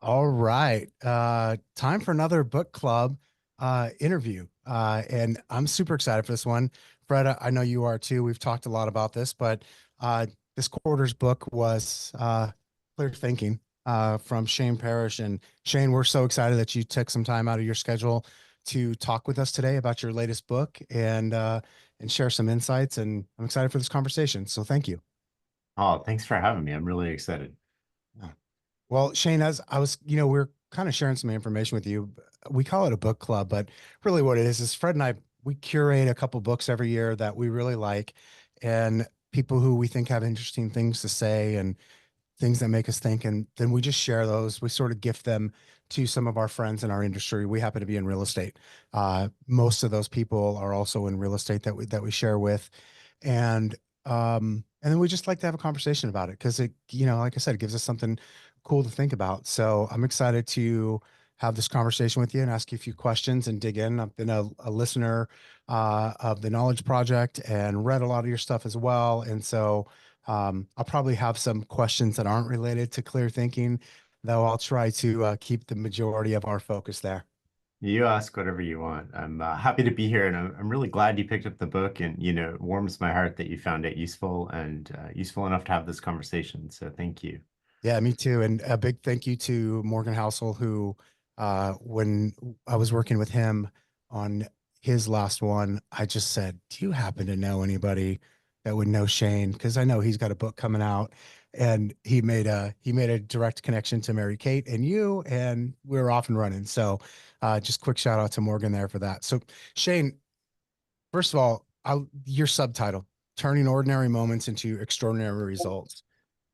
All right. Time for another book club interview. And I'm super excited for this one. Fred, I know you are too. We've talked a lot about this, but uh, this quarter's book was Clear Thinking from Shane Parrish. And Shane, we're so excited that you took some time out of your schedule to talk with us today about your latest book and share some insights. And I'm excited for this conversation. So thank you. Oh, thanks for having me. I'm really excited. Yeah. Well, Shane, as I was, we're kind of sharing some information with you. We call it a book club, but really what it is Fred and I, we curate a couple books every year that we really like and people who we think have interesting things to say and things that make us think. And then we just share those. We sort of gift them to some of our friends in our industry. We happen to be in real estate. Most of those people are also in real estate that we share with. And and then we just like to have a conversation about it because like I said, it gives us something cool to think about. So I'm excited to have this conversation with you and ask you a few questions and dig in. I've been a listener of the Knowledge Project and read a lot of your stuff as well. And so I'll probably have some questions that aren't related to clear thinking, though I'll try to keep the majority of our focus there. You ask whatever you want. I'm happy to be here, and I'm really glad you picked up the book. And it warms my heart that you found it useful and useful enough to have this conversation. So thank you. Yeah, me too. And a big thank you to Morgan Housel, who, when I was working with him on his last one, I just said, "Do you happen to know anybody that would know Shane? Because I know he's got a book coming out." And he made a direct connection to Mary Kate and you, and we were off and running. So, just quick shout out to Morgan there for that. So, Shane, first of all, your subtitle, "Turning Ordinary Moments into Extraordinary Results."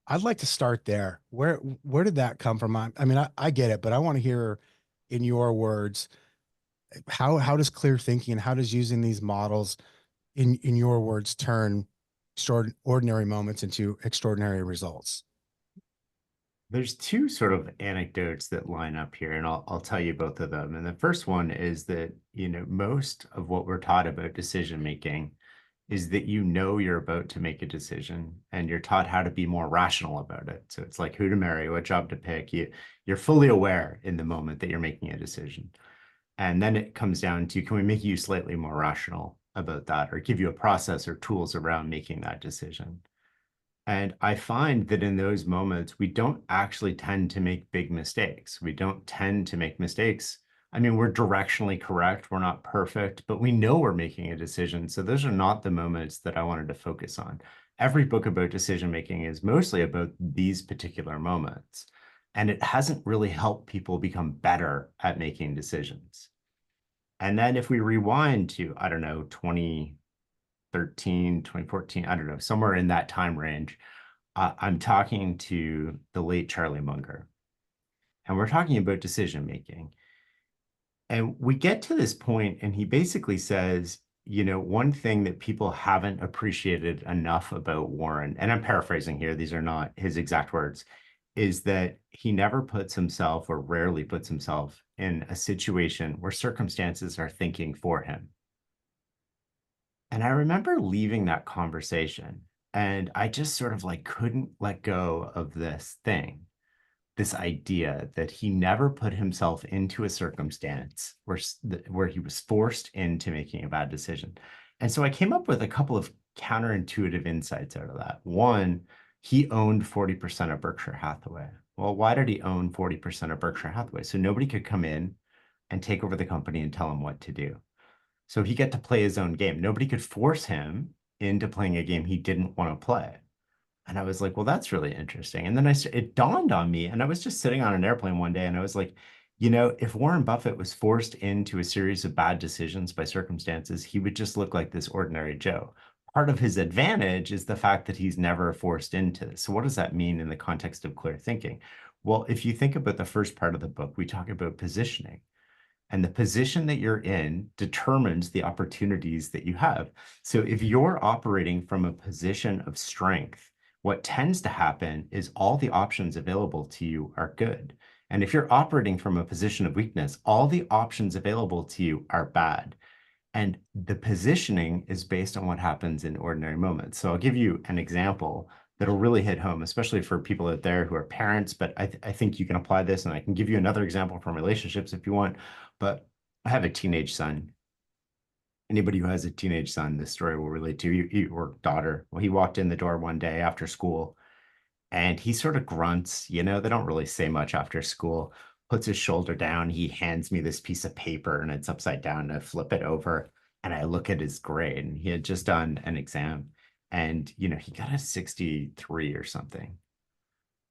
I'd like to start there. Where did that come from? I get it, but I want to hear in your words how does clear thinking and how does using these models in your words turn ordinary moments into extraordinary results? There's two sort of anecdotes that line up here, and I'll tell you both of them. And the first one is that, most of what we're taught about decision making is that you're about to make a decision and you're taught how to be more rational about it. So it's like who to marry, what job to pick. You're fully aware in the moment that you're making a decision. And then it comes down to, can we make you slightly more rational about that or give you a process or tools around making that decision? And I find that in those moments, we don't actually tend to make big mistakes. We don't tend to make mistakes. I mean, we're directionally correct. We're not perfect, but we know we're making a decision. So those are not the moments that I wanted to focus on. Every book about decision making is mostly about these particular moments. And it hasn't really helped people become better at making decisions. And then if we rewind to, I don't know, 2013, 2014, I don't know, somewhere in that time range, I'm talking to the late Charlie Munger, and we're talking about decision making. And we get to this point, and he basically says, one thing that people haven't appreciated enough about Warren, and I'm paraphrasing here, these are not his exact words, is that he never puts himself or rarely puts himself in a situation where circumstances are thinking for him. And I remember leaving that conversation and I just sort of like couldn't let go of this thing, this idea that he never put himself into a circumstance where he was forced into making a bad decision. And so I came up with a couple of counterintuitive insights out of that. One, he owned 40% of Berkshire Hathaway. Well, why did he own 40% of Berkshire Hathaway? So nobody could come in and take over the company and tell him what to do. So he got to play his own game. Nobody could force him into playing a game he didn't want to play. And I was like, well, that's really interesting. And then it dawned on me, and I was just sitting on an airplane one day, and I was like, if Warren Buffett was forced into a series of bad decisions by circumstances, he would just look like this ordinary Joe. Part of his advantage is the fact that he's never forced into this. So what does that mean in the context of clear thinking? Well, if you think about the first part of the book, we talk about positioning. And the position that you're in determines the opportunities that you have. So if you're operating from a position of strength, what tends to happen is all the options available to you are good. And if you're operating from a position of weakness, all the options available to you are bad. And the positioning is based on what happens in ordinary moments. So I'll give you an example that'll really hit home, especially for people out there who are parents. But I think you can apply this, and I can give you another example from relationships if you want. But I have a teenage son. Anybody who has a teenage son, this story will relate to you, or daughter. Well, he walked in the door one day after school and he sort of grunts. They don't really say much after school. Puts his shoulder down. He hands me this piece of paper and it's upside down. I flip it over and I look at his grade. And he had just done an exam and, he got a 63 or something.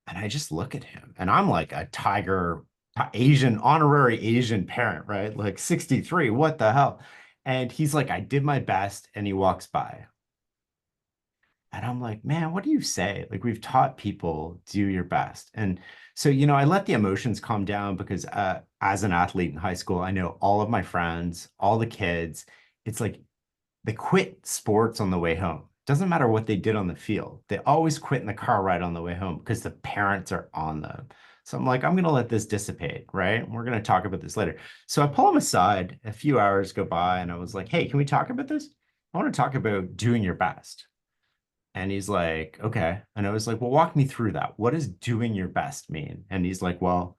And I just look at him and I'm like a tiger, Asian, honorary Asian parent, right? Like 63, what the hell? And he's like, I did my best. And he walks by. And I'm like, man, what do you say? Like, we've taught people do your best. And so, I let the emotions calm down because as an athlete in high school, I know all of my friends, all the kids, it's like they quit sports on the way home. Doesn't matter what they did on the field. They always quit in the car ride on the way home because the parents are on them. So I'm like, I'm going to let this dissipate, right? We're going to talk about this later. So I pull him aside, a few hours go by, and I was like, hey, can we talk about this? I want to talk about doing your best. And he's like, okay. And I was like, well, walk me through that. What does doing your best mean? And he's like, well,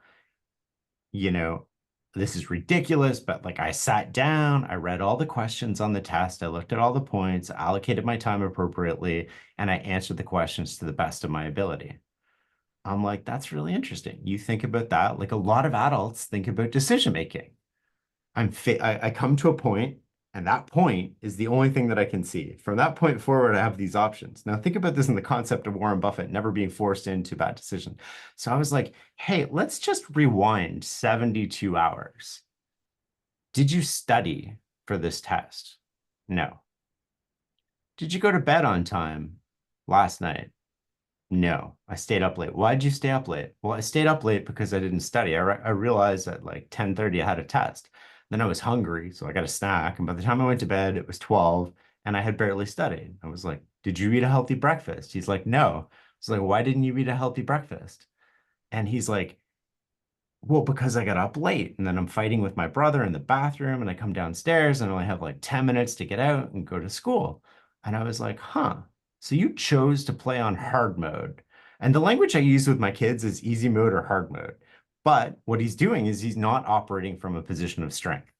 you know, this is ridiculous, but like I sat down, I read all the questions on the test, I looked at all the points, allocated my time appropriately, and I answered the questions to the best of my ability. I'm like, that's really interesting. You think about that like a lot of adults think about decision making. I come to a point, and that point is the only thing that I can see. From that point forward, I have these options. Now, think about this in the concept of Warren Buffett never being forced into bad decision. So I was like, hey, let's just rewind 72 hours. Did you study for this test? No. Did you go to bed on time last night? No, I stayed up late. Why'd you stay up late? Well, I stayed up late because I didn't study. I realized at like 10:30 I had a test. Then I was hungry, so I got a snack. And by the time I went to bed, it was 12 and I had barely studied. I was like, did you eat a healthy breakfast? He's like, no. I was like, why didn't you eat a healthy breakfast? And he's like, well, because I got up late and then I'm fighting with my brother in the bathroom and I come downstairs and I only have like 10 minutes to get out and go to school. And I was like, huh. So you chose to play on hard mode. And the language I use with my kids is easy mode or hard mode. But what he's doing is he's not operating from a position of strength.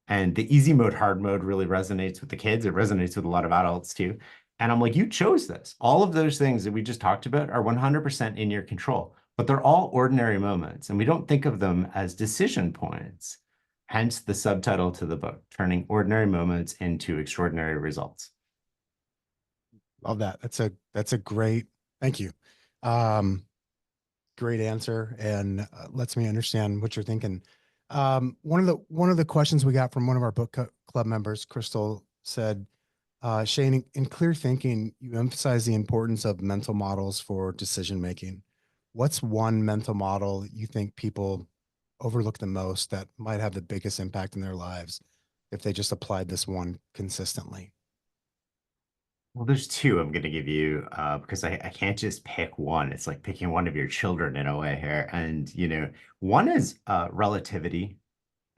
And the easy mode, hard mode really resonates with the kids. It resonates with a lot of adults too. And I'm like, you chose this. All of those things that we just talked about are 100% in your control, but they're all ordinary moments. And we don't think of them as decision points. Hence the subtitle to the book, Turning Ordinary Moments into Extraordinary Results. Love that. That's a great, thank you. Um, Great answer and lets me understand what you're thinking. One of the questions we got from one of our club members, Crystal, said, Shane, in clear thinking, you emphasize the importance of mental models for decision making. What's one mental model you think people overlook the most that might have the biggest impact in their lives if they just applied this one consistently? Well, there's two I'm going to give you because I can't just pick one. It's like picking one of your children in a way here. And, one is relativity,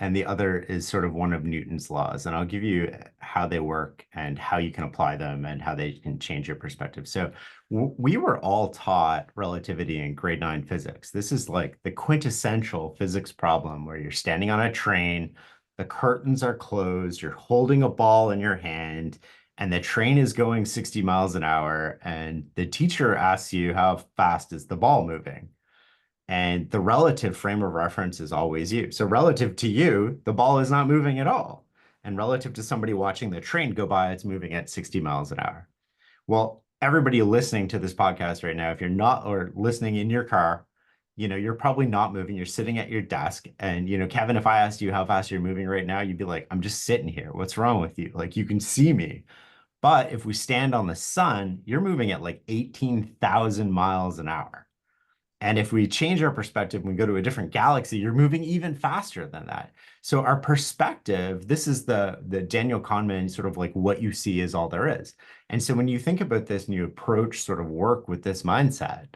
and the other is sort of one of Newton's laws. And I'll give you how they work and how you can apply them and how they can change your perspective. So we were all taught relativity in grade 9 physics. This is like the quintessential physics problem where you're standing on a train, the curtains are closed, you're holding a ball in your hand, and the train is going 60 miles an hour, and the teacher asks you how fast is the ball moving? And the relative frame of reference is always you. So relative to you, the ball is not moving at all. And relative to somebody watching the train go by, it's moving at 60 miles an hour. Well, everybody listening to this podcast right now, if you're not or listening in your car, you're probably not moving. You're sitting at your desk. And, Kevin, if I asked you how fast you're moving right now, you'd be like, I'm just sitting here. What's wrong with you? Like, you can see me. But if we stand on the sun, you're moving at like 18,000 miles an hour. And if we change our perspective and we go to a different galaxy, you're moving even faster than that. So our perspective, this is the Daniel Kahneman sort of like what you see is all there is. And so when you think about this and you approach sort of work with this mindset,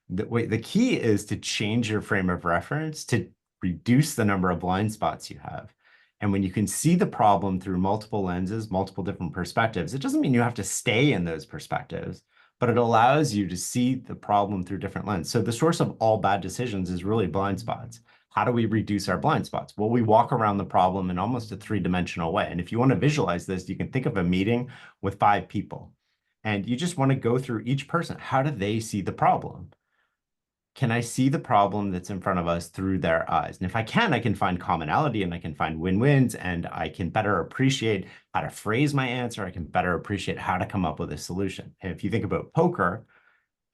the key is to change your frame of reference to reduce the number of blind spots you have. And when you can see the problem through multiple lenses, multiple different perspectives, it doesn't mean you have to stay in those perspectives, but it allows you to see the problem through different lens. So the source of all bad decisions is really blind spots. How do we reduce our blind spots? Well, we walk around the problem in almost a three-dimensional way. And if you want to visualize this, you can think of a meeting with five people. And you just want to go through each person. How do they see the problem? Can I see the problem that's in front of us through their eyes? And if I can, I can find commonality and I can find win-wins and I can better appreciate how to phrase my answer. I can better appreciate how to come up with a solution. And if you think about poker,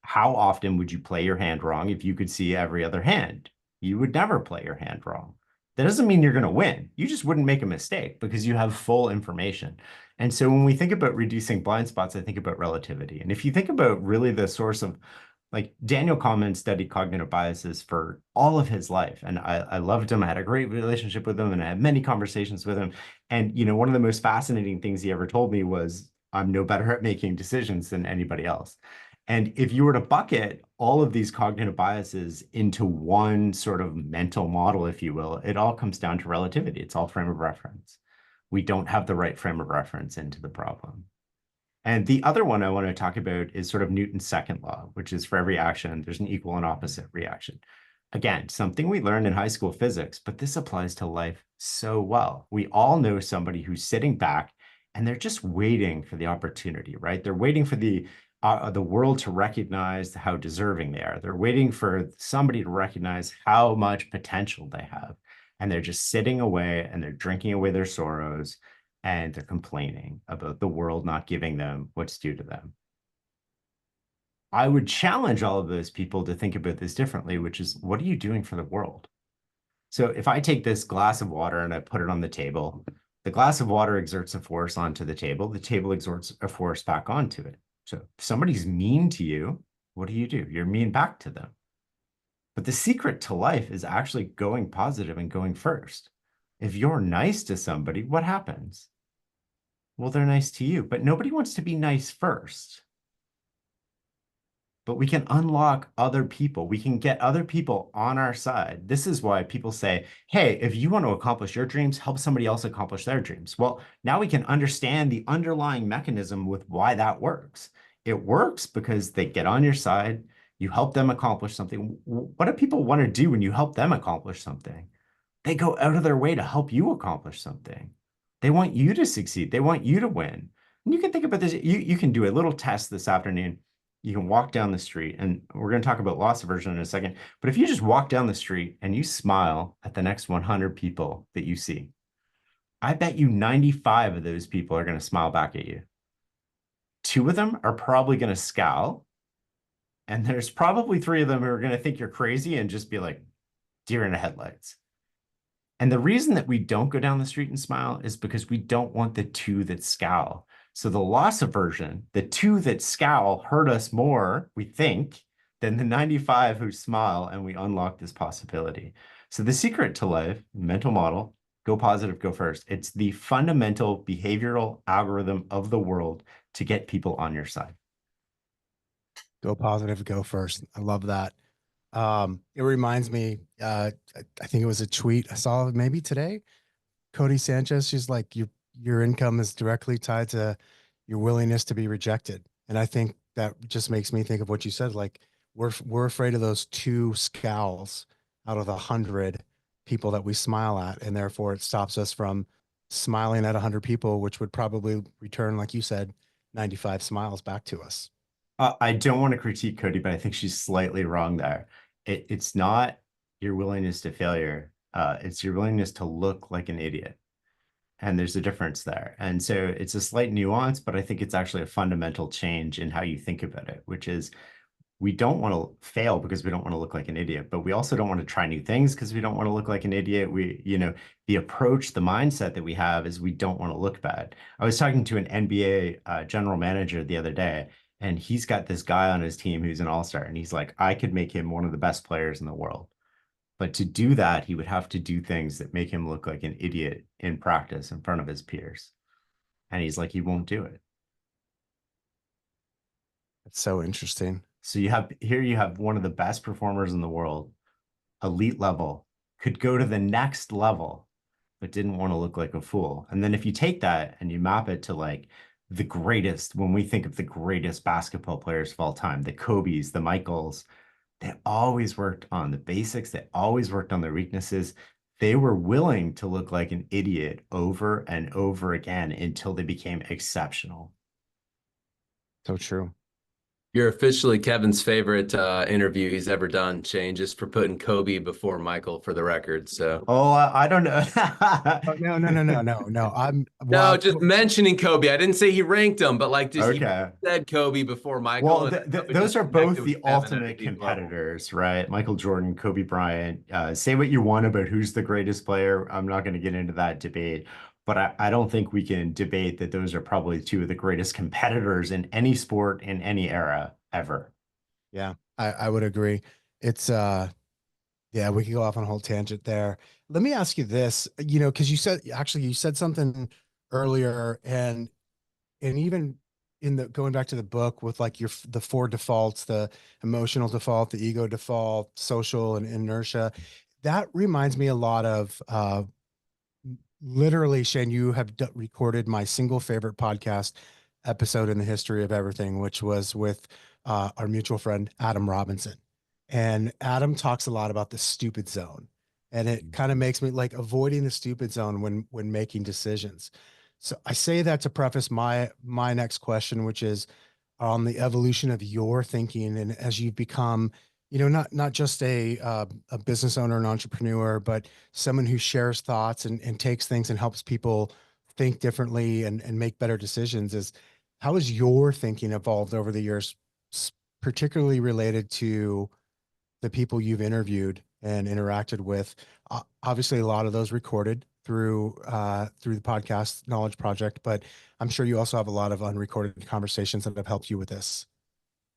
how often would you play your hand wrong if you could see every other hand? You would never play your hand wrong. That doesn't mean you're going to win. You just wouldn't make a mistake because you have full information. And so when we think about reducing blind spots, I think about relativity. And if you think about really the source of like Daniel Kahneman studied cognitive biases for all of his life. And I loved him. I had a great relationship with him and I had many conversations with him. And, you know, one of the most fascinating things he ever told me was, I'm no better at making decisions than anybody else. And if you were to bucket all of these cognitive biases into one sort of mental model, if you will, it all comes down to relativity. It's all frame of reference. We don't have the right frame of reference into the problem. And the other one I want to talk about is sort of Newton's second law, which is for every action, there's an equal and opposite reaction. Again, something we learned in high school physics, but this applies to life so well. We all know somebody who's sitting back and they're just waiting for the opportunity, right? They're waiting for the world to recognize how deserving they are. They're waiting for somebody to recognize how much potential they have. And they're just sitting away and they're drinking away their sorrows and they're complaining about the world not giving them what's due to them. I would challenge all of those people to think about this differently, which is, what are you doing for the world? So if I take this glass of water and I put it on the table, the glass of water exerts a force onto the table exerts a force back onto it. So if somebody's mean to you, what do? You're mean back to them. But the secret to life is actually going positive and going first. If you're nice to somebody, what happens? Well, they're nice to you, but nobody wants to be nice first. But we can unlock other people. We can get other people on our side. This is why people say, hey, if you want to accomplish your dreams, help somebody else accomplish their dreams. Well, now we can understand the underlying mechanism with why that works. It works because they get on your side, you help them accomplish something. What do people want to do when you help them accomplish something? They go out of their way to help you accomplish something. They want you to succeed. They want you to win. And you can think about this. You can do a little test this afternoon. You can walk down the street, and we're going to talk about loss aversion in a second. But if you just walk down the street and you smile at the next 100 people that you see, I bet you 95 of those people are going to smile back at you. Two of them are probably going to scowl, and there's probably three of them who are going to think you're crazy and just be like deer in the headlights. And the reason that we don't go down the street and smile is because we don't want the two that scowl. So the loss aversion, the two that scowl hurt us more, we think, than the 95 who smile, and we unlock this possibility. So the secret to life, mental model, go positive, go first. It's the fundamental behavioral algorithm of the world to get people on your side. Go positive, go first. I love that. It reminds me, I think it was a tweet I saw maybe today. Cody Sanchez, she's like, your income is directly tied to your willingness to be rejected. And I think that just makes me think of what you said. Like we're afraid of those two scowls out of 100 people that we smile at, and therefore it stops us from smiling at 100 people, which would probably return, like you said, 95 smiles back to us. I don't want to critique Cody, but I think she's slightly wrong there. It's not your willingness to failure. It's your willingness to look like an idiot. And there's a difference there. And so it's a slight nuance, but I think it's actually a fundamental change in how you think about it, which is we don't want to fail because we don't want to look like an idiot, but we also don't want to try new things because we don't want to look like an idiot. The approach, the mindset that we have is we don't want to look bad. I was talking to an NBA general manager the other day, and he's got this guy on his team who's an all-star, and he's like, I could make him one of the best players in the world. But to do that, he would have to do things that make him look like an idiot in practice in front of his peers. And he's like, he won't do it. It's so interesting. So you have one of the best performers in the world, elite level, could go to the next level, but didn't want to look like a fool. And then if you take that and you map it to like the greatest, when we think of the greatest basketball players of all time, the Kobe's, the Michaels, they always worked on the basics. They always worked on their weaknesses. They were willing to look like an idiot over and over again until they became exceptional. So true. You're officially Kevin's favorite interview he's ever done, Shane, just for putting Kobe before Michael for the record. So Oh, I don't know. Oh, no, no, no, no, no, no. I'm no, well. just mentioning Kobe. I didn't say he ranked him, but like just you Okay. said Kobe before Michael, Well, and it those just are connected both with the Kevin at a ultimate deep level. competitors, right? Michael Jordan, Kobe Bryant. Say what you want about who's the greatest player. I'm not going to get into that debate, but I don't think we can debate that those are probably two of the greatest competitors in any sport in any era ever. Yeah, I would agree. It's yeah, we could go off on a whole tangent there. Let me ask you this, because you said something earlier, and even in the going back to the book with like the four defaults, the emotional default, the ego default, social and inertia, that reminds me a lot of literally, Shane, you have recorded my single favorite podcast episode in the history of everything, which was with our mutual friend, Adam Robinson. And Adam talks a lot about the stupid zone. And it kind of makes me like avoiding the stupid zone when making decisions. So I say that to preface my next question, which is on the evolution of your thinking and as you've become, not just a business owner and entrepreneur, but someone who shares thoughts and takes things and helps people think differently and make better decisions. Is how has your thinking evolved over the years, particularly related to the people you've interviewed and interacted with? Obviously, a lot of those recorded through the podcast Knowledge Project, but I'm sure you also have a lot of unrecorded conversations that have helped you with this.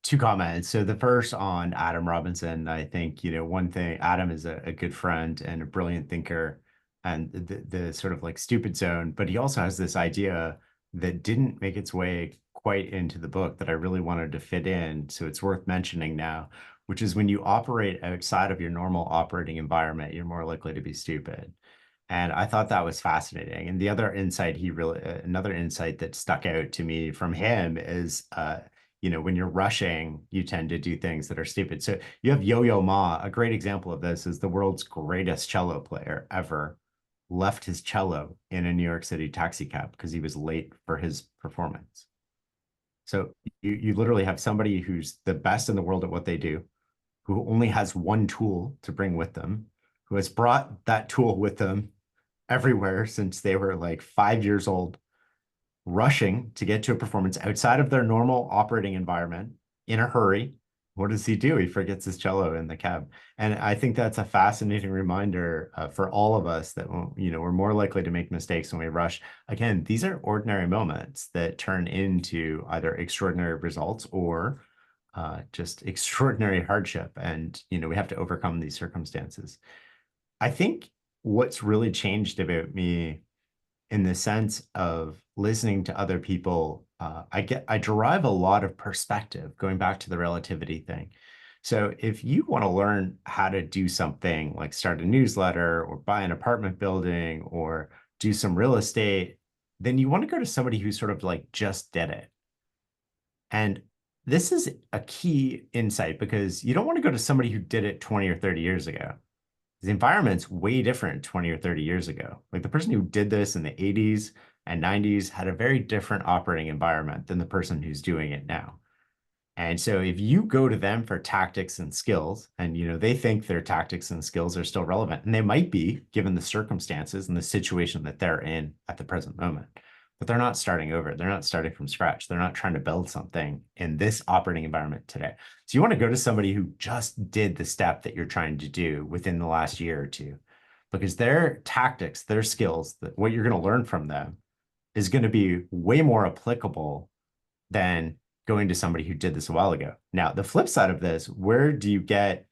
Two comments. So the first on Adam Robinson, I think, one thing, Adam is a good friend and a brilliant thinker and the sort of like stupid zone, but he also has this idea that didn't make its way quite into the book that I really wanted to fit in. So it's worth mentioning now, which is when you operate outside of your normal operating environment, you're more likely to be stupid. And I thought that was fascinating. And the other insight another insight that stuck out to me from him is, when you're rushing, you tend to do things that are stupid. So you have Yo-Yo Ma. A great example of this is the world's greatest cello player ever left his cello in a New York City taxi cab because he was late for his performance. So you literally have somebody who's the best in the world at what they do, who only has one tool to bring with them, who has brought that tool with them everywhere since they were like 5 years old, rushing to get to a performance outside of their normal operating environment in a hurry. What does he do? He forgets his cello in the cab. And I think that's a fascinating reminder for all of us that, we're more likely to make mistakes when we rush. Again, these are ordinary moments that turn into either extraordinary results or just extraordinary hardship. And, we have to overcome these circumstances. I think what's really changed about me in the sense of listening to other people, I derive a lot of perspective going back to the relativity thing. So if you want to learn how to do something like start a newsletter or buy an apartment building or do some real estate, then you want to go to somebody who sort of like just did it. And this is a key insight because you don't want to go to somebody who did it 20 or 30 years ago. The environment's way different 20 or 30 years ago. Like the person who did this in the 80s and 90s had a very different operating environment than the person who's doing it now. And so if you go to them for tactics and skills, and they think their tactics and skills are still relevant, and they might be given the circumstances and the situation that they're in at the present moment, but they're not starting over. They're not starting from scratch. They're not trying to build something in this operating environment today. So you want to go to somebody who just did the step that you're trying to do within the last year or two, because their tactics, their skills, what you're going to learn from them is going to be way more applicable than going to somebody who did this a while ago. Now, the flip side of this, where do you get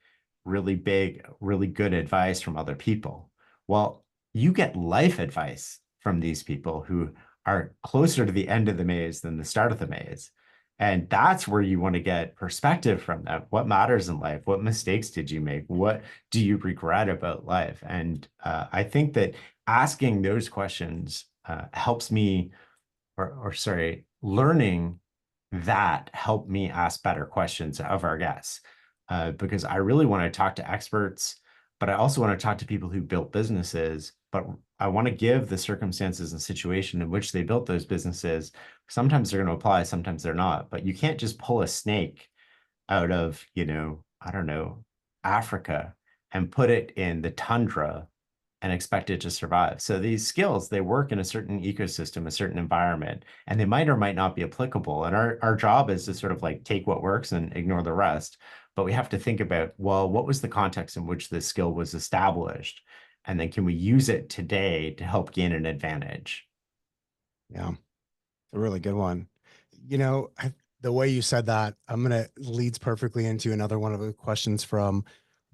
really big, really good advice from other people? Well, you get life advice from these people who are closer to the end of the maze than the start of the maze. And that's where you want to get perspective from them. What matters in life? What mistakes did you make? What do you regret about life? And I think that asking those questions helps me, or sorry, learning that helped me ask better questions of our guests, because I really want to talk to experts, but I also want to talk to people who built businesses. But I want to give the circumstances and situation in which they built those businesses. Sometimes they're going to apply, sometimes they're not. But you can't just pull a snake out of, I don't know, Africa and put it in the tundra and expect it to survive. So these skills, they work in a certain ecosystem, a certain environment, and they might or might not be applicable. And our job is to sort of like take what works and ignore the rest. But we have to think about, well, what was the context in which this skill was established? And then can we use it today to help gain an advantage? Yeah, a really good one. You know, the way you said that, I'm gonna leads perfectly into another one of the questions from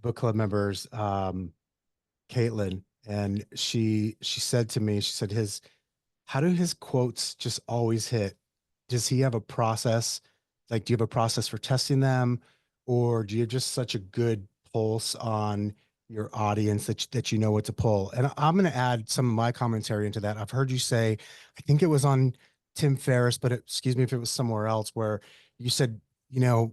book club members, Caitlin, and she said to me, she said his how do his quotes just always hit? Does he have a process? Like, do you have a process for testing them, or do you have just such a good pulse on your audience that you know what to pull? And I'm going to add some of my commentary into that. I've heard you say, I think it was on Tim Ferriss, but excuse me if it was somewhere else, where you said, I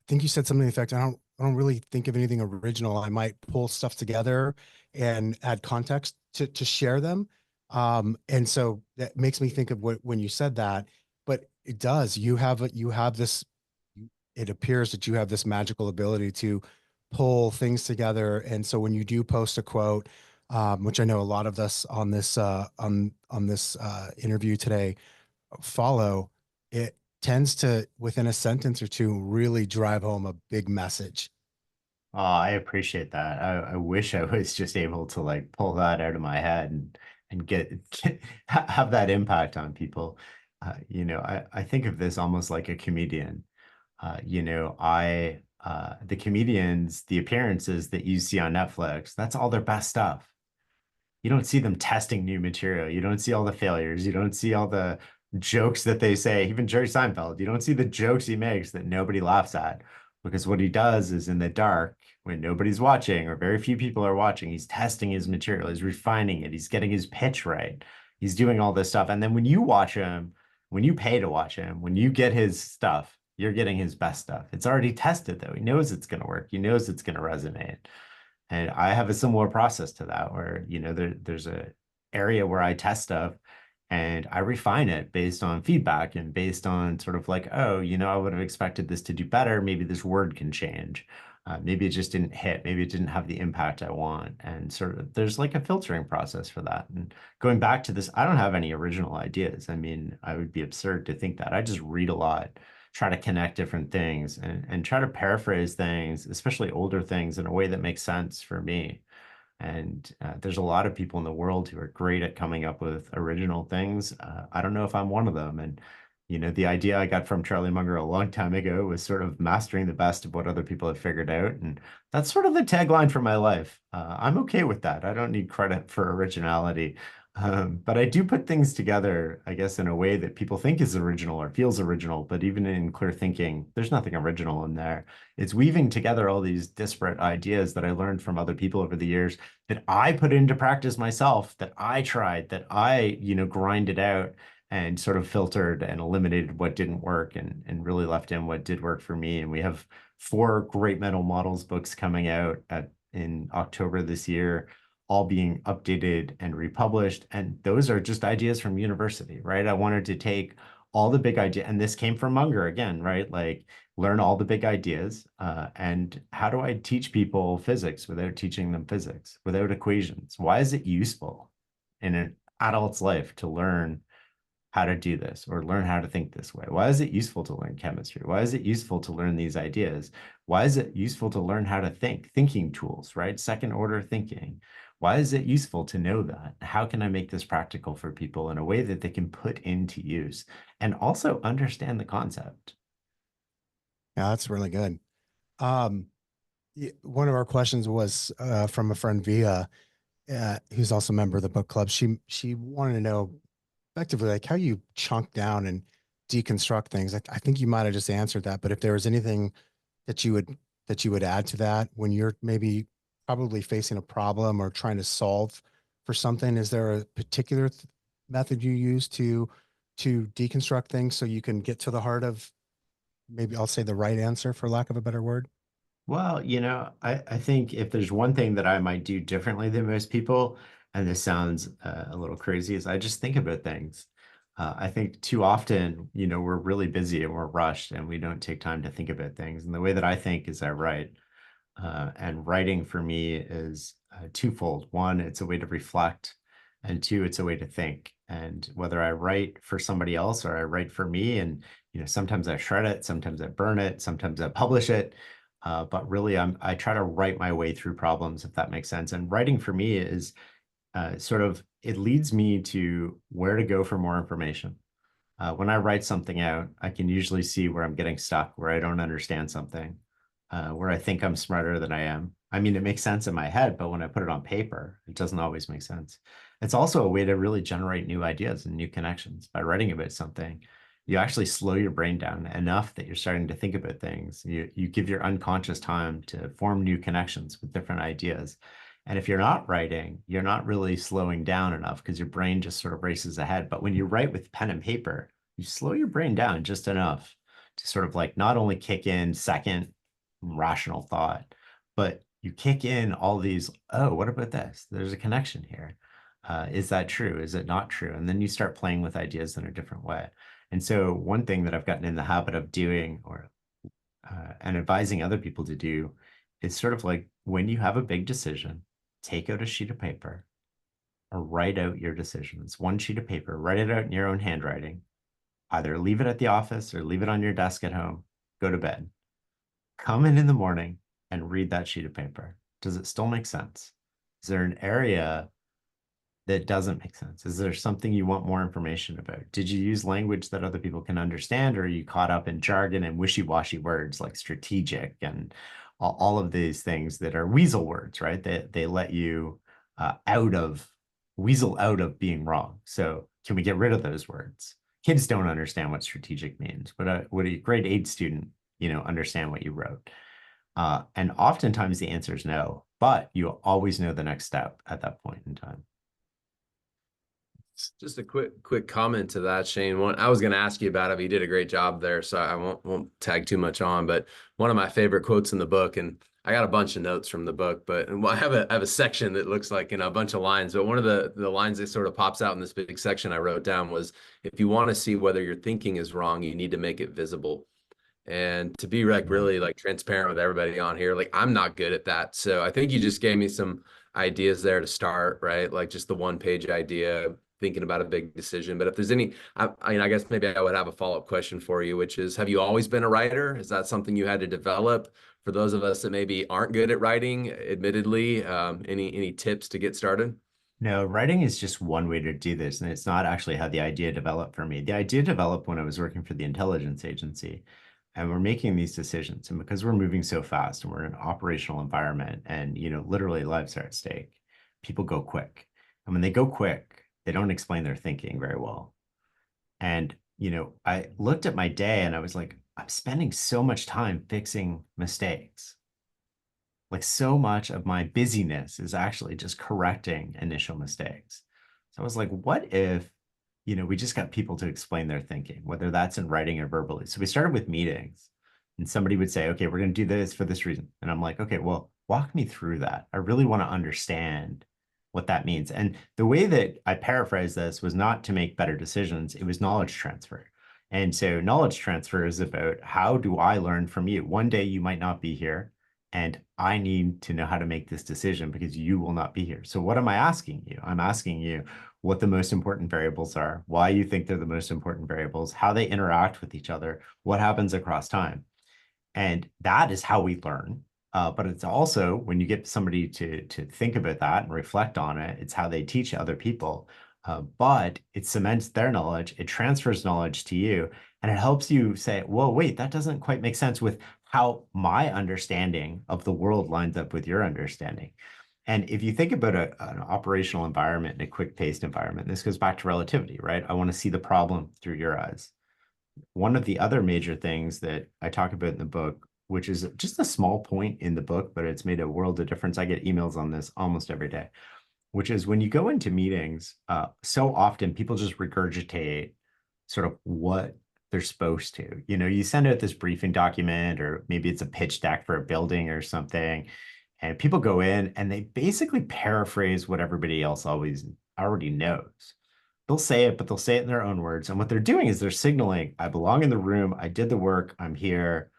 think you said something to the effect, I don't really think of anything original. I might pull stuff together and add context to share them. And so that makes me think of what when you said that, but it does. You have this, it appears that you have this magical ability to pull things together. And so when you do post a quote, which I know a lot of us on this interview today follow, it tends to within a sentence or two really drive home a big message. Oh, I appreciate that. I wish I was just able to like pull that out of my head and have that impact on people. I think of this almost like a comedian. The comedians, the appearances that you see on Netflix, that's all their best stuff. You don't see them testing new material. You don't see all the failures. You don't see all the jokes that they say. Even Jerry Seinfeld, you don't see the jokes he makes that nobody laughs at. Because what he does is in the dark, when nobody's watching or very few people are watching, he's testing his material, he's refining it, he's getting his pitch right, he's doing all this stuff. And then when you watch him, when you pay to watch him, when you get his stuff, you're getting his best stuff. It's already tested, though. He knows it's going to work, he knows it's going to resonate. And I have a similar process to that where, there's a area where I test stuff and I refine it based on feedback and based on sort of like, oh, I would have expected this to do better. Maybe this word can change. Maybe it just didn't hit. Maybe it didn't have the impact I want. And sort of there's like a filtering process for that. And going back to this, I don't have any original ideas. I mean, I would be absurd to think that. I just read a lot, try to connect different things and try to paraphrase things, especially older things, in a way that makes sense for me. And there's a lot of people in the world who are great at coming up with original things. I don't know if I'm one of them. And, the idea I got from Charlie Munger a long time ago was sort of mastering the best of what other people have figured out. And that's sort of the tagline for my life. I'm okay with that. I don't need credit for originality. But I do put things together, I guess, in a way that people think is original or feels original. But even in clear thinking, there's nothing original in there. It's weaving together all these disparate ideas that I learned from other people over the years that I put into practice myself, that I tried, that I, grinded out and sort of filtered and eliminated what didn't work and really left in what did work for me. And we have 4 great mental models books coming out in October this year, all being updated and republished. And those are just ideas from university, right? I wanted to take all the big ideas, and this came from Munger again, right? Like learn all the big ideas. And how do I teach people physics without teaching them physics, without equations? Why is it useful in an adult's life to learn how to do this or learn how to think this way? Why is it useful to learn chemistry? Why is it useful to learn these ideas? Why is it useful to learn how to think? Thinking tools, right? Second order thinking. Why is it useful to know that? How can I make this practical for people in a way that they can put into use and also understand the concept? Yeah, that's really good. Um, One of our questions was from a friend Via, who's also a member of the book club. She wanted to know effectively like how you chunk down and deconstruct things. I think you might have just answered that, but if there was anything that you would add to that when you're maybe probably facing a problem or trying to solve for something, is there a particular method you use to deconstruct things so you can get to the heart of, maybe I'll say, the right answer, for lack of a better word? Well, I think if there's one thing that I might do differently than most people, and this sounds a little crazy, is I just think about things. I think too often, we're really busy and we're rushed and we don't take time to think about things. And the way that I think is I write. And writing for me is twofold. One, it's a way to reflect, and two, it's a way to think. And whether I write for somebody else or I write for me, and sometimes I shred it, sometimes I burn it, sometimes I publish it. But really, I try to write my way through problems, if that makes sense. And writing for me is it leads me to where to go for more information. When I write something out, I can usually see where I'm getting stuck, where I don't understand something, where I think I'm smarter than I am. I mean, it makes sense in my head, but when I put it on paper, it doesn't always make sense. It's also a way to really generate new ideas and new connections. By writing about something, you actually slow your brain down enough that you're starting to think about things. You give your unconscious time to form new connections with different ideas. And if you're not writing, you're not really slowing down enough because your brain just sort of races ahead. But when you write with pen and paper, you slow your brain down just enough to sort of like not only kick in second rational thought, but you kick in all these, oh, what about this? There's a connection here. Is that true? Is it not true? And then you start playing with ideas in a different way. And so one thing that I've gotten in the habit of doing, or and advising other people to do, is sort of like when you have a big decision, take out a sheet of paper or write out your decision. It's one sheet of paper, write it out in your own handwriting. Either leave it at the office or leave it on your desk at home, go to bed. Come in the morning and read that sheet of paper. Does it still make sense? Is there an area that doesn't make sense? Is there something you want more information about? Did you use language that other people can understand, or are you caught up in jargon and wishy-washy words like strategic and all of these things that are weasel words, right? They let you weasel out of being wrong. So can we get rid of those words? Kids don't understand what strategic means, but would a grade 8 student, understand what you wrote? And oftentimes the answer is no, but you always know the next step at that point in time. Just a quick comment to that, Shane. I was going to ask you about it, but you did a great job there, so I won't tag too much on. But one of my favorite quotes in the book, and I got a bunch of notes from the book, but I have a section that looks like a bunch of lines. But one of the lines that sort of pops out in this big section I wrote down was, "If you want to see whether your thinking is wrong, you need to make it visible." And to be like really like transparent with everybody on here, like I'm not good at that. So I think you just gave me some ideas there to start, right? Like just the 1-page idea, thinking about a big decision. But if there's any, I mean, I guess maybe I would have a follow-up question for you, which is, have you always been a writer? Is that something you had to develop? For those of us that maybe aren't good at writing, admittedly, any tips to get started? No, writing is just one way to do this, and it's not actually how the idea developed for me. The idea developed when I was working for the intelligence agency, and we're making these decisions. And because we're moving so fast and we're in an operational environment, and literally lives are at stake, people go quick. And when they go quick, they don't explain their thinking very well. And I looked at my day and I was like, I'm spending so much time fixing mistakes. Like so much of my busyness is actually just correcting initial mistakes. So I was like, what if, we just got people to explain their thinking, whether that's in writing or verbally. So we started with meetings, and somebody would say, okay, we're going to do this for this reason. And I'm like, okay, well, walk me through that. I really want to understand what that means. And the way that I paraphrased this was not to make better decisions. It was knowledge transfer. And so knowledge transfer is about, how do I learn from you? One day you might not be here, and I need to know how to make this decision because you will not be here. So what am I asking you? I'm asking you what the most important variables are, why you think they're the most important variables, how they interact with each other, what happens across time. And that is how we learn. But it's also, when you get somebody to think about that and reflect on it, it's how they teach other people. But it cements their knowledge, it transfers knowledge to you, and it helps you say, whoa, wait, that doesn't quite make sense with how my understanding of the world lines up with your understanding. And if you think about an operational environment and a quick-paced environment, this goes back to relativity, right? I want to see the problem through your eyes. One of the other major things that I talk about in the book, which is just a small point in the book, but it's made a world of difference. I get emails on this almost every day, which is when you go into meetings, so often people just regurgitate sort of what they're supposed to. You know, you send out this briefing document, or maybe it's a pitch deck for a building or something, and people go in and they basically paraphrase what everybody else always already knows. They'll say it, but they'll say it in their own words. And what they're doing is they're signaling, I belong in the room, I did the work, I'm here.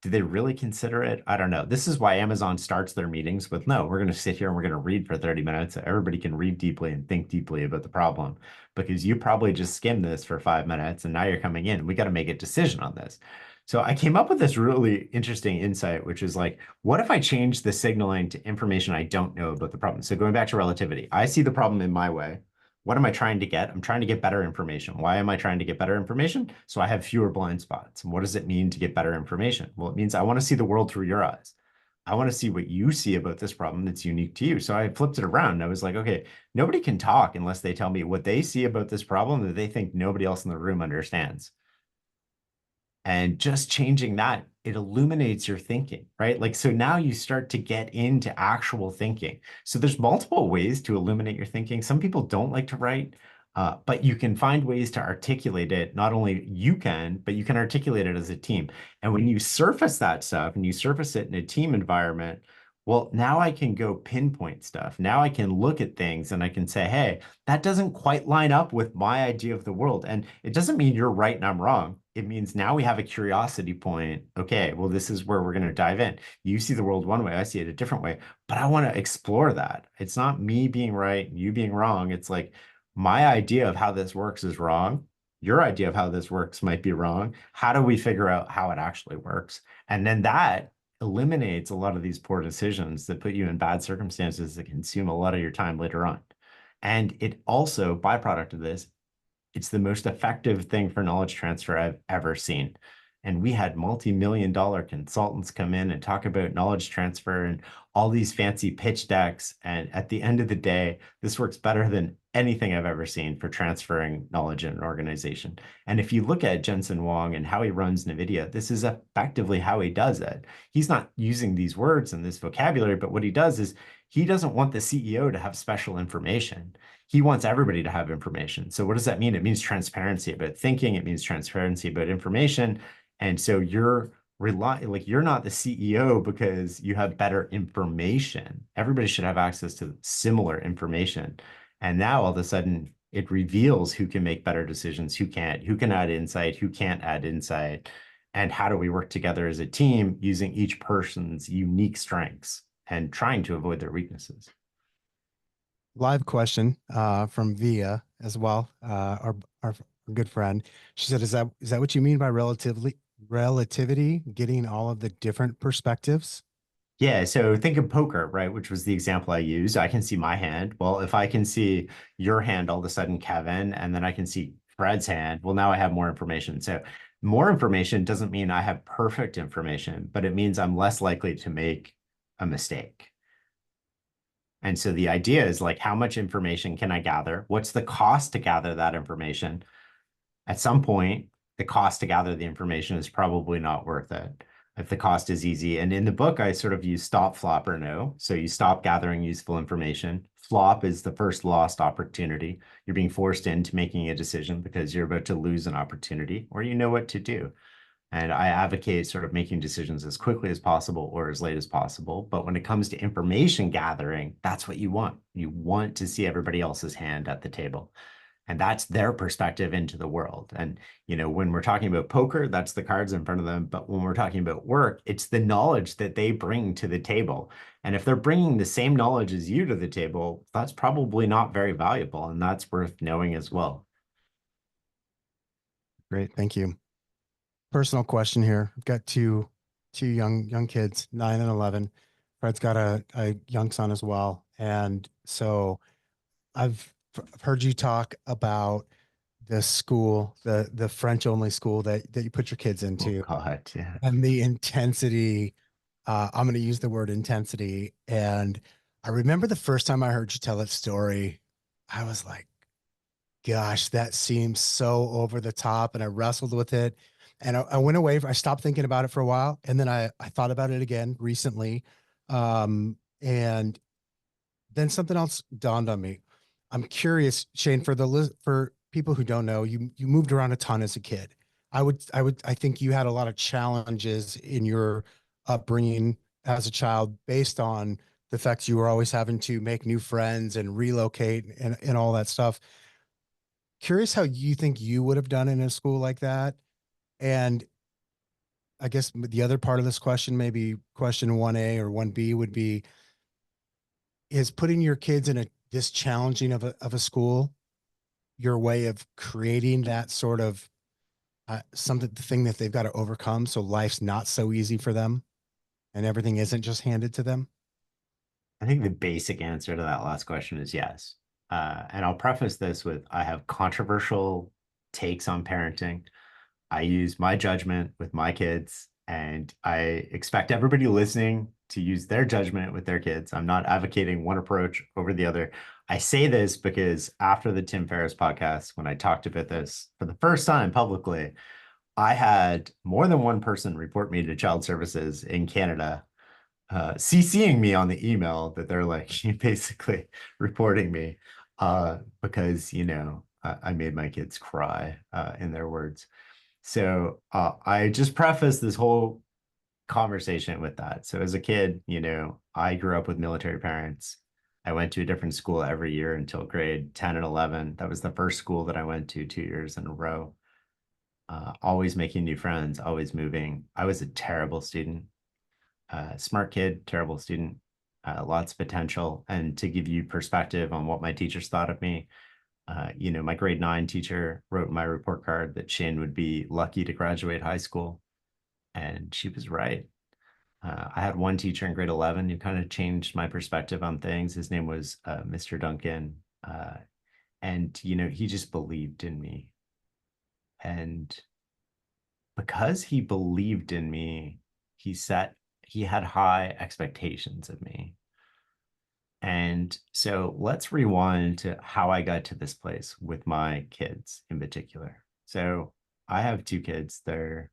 Do they really consider it? I don't know. This is why Amazon starts their meetings with, no, we're going to sit here and we're going to read for 30 minutes so everybody can read deeply and think deeply about the problem, because you probably just skimmed this for 5 minutes and now you're coming in. We got to make a decision on this. So I came up with this really interesting insight, which is like, what if I change the signaling to information I don't know about the problem? So going back to relativity, I see the problem in my way. What am I trying to get? I'm trying to get better information. Why am I trying to get better information? So I have fewer blind spots. And what does it mean to get better information? Well, it means I want to see the world through your eyes. I want to see what you see about this problem that's unique to you. So I flipped it around and I was like, okay, nobody can talk unless they tell me what they see about this problem that they think nobody else in the room understands. And just changing that, it illuminates your thinking, right? Like, so now you start to get into actual thinking. So there's multiple ways to illuminate your thinking. Some people don't like to write, but you can find ways to articulate it. Not only you can, but you can articulate it as a team. And when you surface that stuff and you surface it in a team environment, well, now I can go pinpoint stuff. Now I can look at things and I can say, hey, that doesn't quite line up with my idea of the world. And it doesn't mean you're right and I'm wrong. It means now we have a curiosity point. Okay, well, this is where we're going to dive in. You see the world one way, I see it a different way, but I want to explore that. It's not me being right and you being wrong. It's like my idea of how this works is wrong. Your idea of how this works might be wrong. How do we figure out how it actually works? And then that eliminates a lot of these poor decisions that put you in bad circumstances that consume a lot of your time later on. And it also, byproduct of this, it's the most effective thing for knowledge transfer I've ever seen. And we had multi-million-dollar consultants come in and talk about knowledge transfer and all these fancy pitch decks. And at the end of the day, this works better than anything I've ever seen for transferring knowledge in an organization. And if you look at Jensen Huang and how he runs NVIDIA, this is effectively how he does it. He's not using these words and this vocabulary, but what he does is he doesn't want the CEO to have special information. He wants everybody to have information. So what does that mean? It means transparency about thinking. It means transparency about information. And so you're you're not the CEO because you have better information. Everybody should have access to similar information. And now all of a sudden it reveals who can make better decisions, who can't, who can add insight, who can't add insight, and how do we work together as a team using each person's unique strengths and trying to avoid their weaknesses. Live question from Via as well, our good friend. She said, is that what you mean by relativity, getting all of the different perspectives? Yeah, so think of poker, right? Which was the example I used. I can see my hand. Well, if I can see your hand all of a sudden, Kevin, and then I can see Fred's hand, well, now I have more information. So more information doesn't mean I have perfect information, but it means I'm less likely to make a mistake. And so the idea is like, how much information can I gather? What's the cost to gather that information? At some point, the cost to gather the information is probably not worth it if the cost is easy. And in the book, I sort of use stop, flop, or no. So you stop gathering useful information. Flop is the first lost opportunity. You're being forced into making a decision because you're about to lose an opportunity, or you know what to do. And I advocate sort of making decisions as quickly as possible or as late as possible. But when it comes to information gathering, that's what you want. You want to see everybody else's hand at the table. And that's their perspective into the world. And, you know, when we're talking about poker, that's the cards in front of them. But when we're talking about work, it's the knowledge that they bring to the table. And if they're bringing the same knowledge as you to the table, that's probably not very valuable. And that's worth knowing as well. Great, thank you. Personal question here. I've got two young kids, 9 and 11. Fred's got a young son as well. And so I've heard you talk about the school, the French only school that you put your kids Oh, into, God, yeah. and the intensity. I'm going to use the word intensity. And I remember the first time I heard you tell that story, I was like, gosh, that seems so over the top. And I wrestled with it. And I went away. I stopped thinking about it for a while. And then I thought about it again recently. And then something else dawned on me. I'm curious, Shane, for people who don't know, you moved around a ton as a kid. I think you had a lot of challenges in your upbringing as a child based on the fact you were always having to make new friends and relocate and all that stuff. Curious how you think you would have done in a school like that. And I guess the other part of this question, maybe question 1A or 1B would be, is putting your kids in this challenging of a school your way of creating that sort of something, the thing that they've got to overcome so life's not so easy for them and everything isn't just handed to them? I think the basic answer to that last question is yes. And I'll preface this with I have controversial takes on parenting. I use my judgment with my kids, and I expect everybody listening to use their judgment with their kids. I'm not advocating one approach over the other. I say this because after the Tim Ferriss podcast, when I talked about this for the first time publicly, I had more than one person report me to child services in Canada, CCing me on the email that they're like basically reporting me because, I made my kids cry, in their words. So I just preface this whole conversation with that. So as a kid, I grew up with military parents. I went to a different school every year until grade 10 and 11. That was the first school that I went to 2 years in a row. Always making new friends, always moving. I was a terrible student, smart kid, terrible student, lots of potential. And to give you perspective on what my teachers thought of me, my grade 9 teacher wrote in my report card that Shane would be lucky to graduate high school. And she was right. I had one teacher in grade 11 who kind of changed my perspective on things. His name was Mr. Duncan. And, he just believed in me. And because he believed in me, he had high expectations of me. And so let's rewind to how I got to this place with my kids in particular. So I have two kids. They're